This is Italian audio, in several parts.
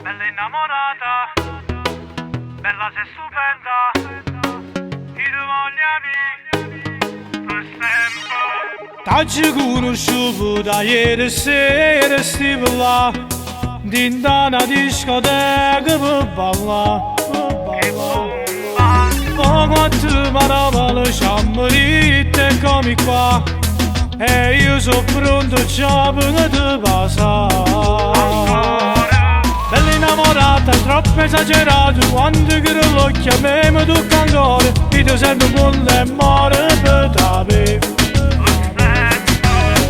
bella innamorata, bella sei stupenda, ti voglio per sempre. T'ho conosciuto da ieri sera, stivo là, dinda una discoteca per ballare. Ma quanto maravale ciammerite, eccomi qua, e io sono pronto già per te passare. Bella innamorata, troppo esagerato, quando che lo chiami mi tocca ancora, io ti sento bolle e muore per te.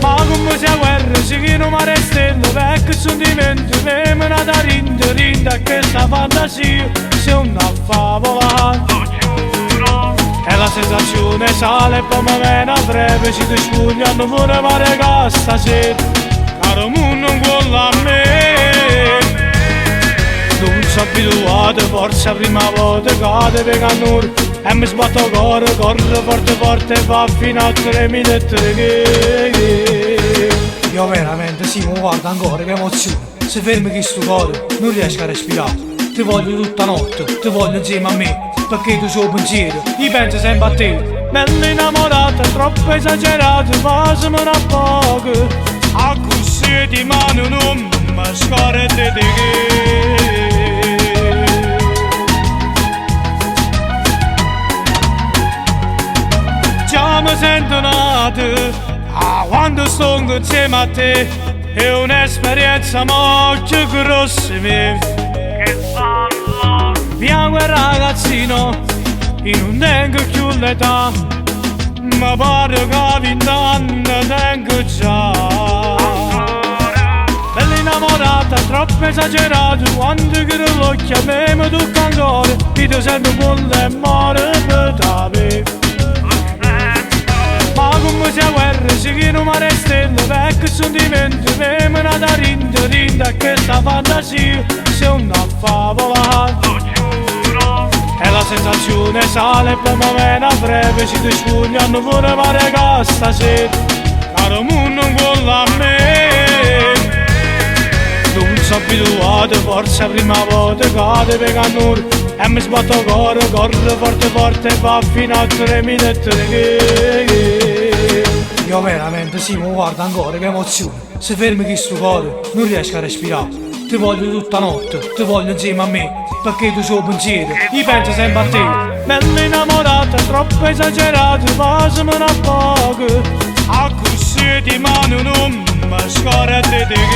Ma come sia guerra, si che non mi restella, vecchio sentimento, me da rinda, che sta fantasia, se una favola. E la sensazione sale e poi mi viene a breve, si ti spugliano pure pare che stasera, caro mondo non vuole a me. Non sono abituato, forse la prima volta cade per cannur, e mi sbatto il cuore, corro forte e va fino a 3000 e io veramente sì, mi guarda ancora, che emozione. Se fermi che sto cuore, non riesco a respirare. Ti voglio tutta notte, ti voglio insieme a me, perché tu sei pensiero, io penso sempre a te. Bella innamorata, troppo esagerato, passami a poco, a così di mano non mi scorre di te. Già mi sento nato, quando sto insieme a te, è un'esperienza molto grossa mia. Che ballo, Piango il ragazzino, io non tengo più l'età, ma pare che 20 anni tengo già. Bella innamorata, troppo esagerato, quando che lo chiami mi tocca ancora, io ti sento bolle e muore per te. Ma come sia guerra, si che non mi restella, vecchio sentimento, me da rinda, che sta fantasia, se una favola. E la sensazione sale e poi mi viene a breve, si ti spugliano pure pare che stasera, caro mondo non vuole a me. Non sono abituato, forse la prima volta cade per cannur, e mi sbatto il cuore, corro forte e va fino a 3000 e io veramente sì, mi guarda ancora, che emozione. Se fermi che sto cuore, non riesco a respirare. Ti voglio tutta notte, ti voglio insieme a me, perché tu sei pensiero, io penso sempre a te. Bella innamorata, troppo esagerato, passami a poco, a così di mano non mi scorre di te.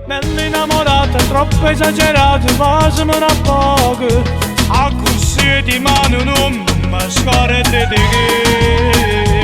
Bella innamorata, troppo esagerato, passami a poco, a così di mano non mi scorre di te.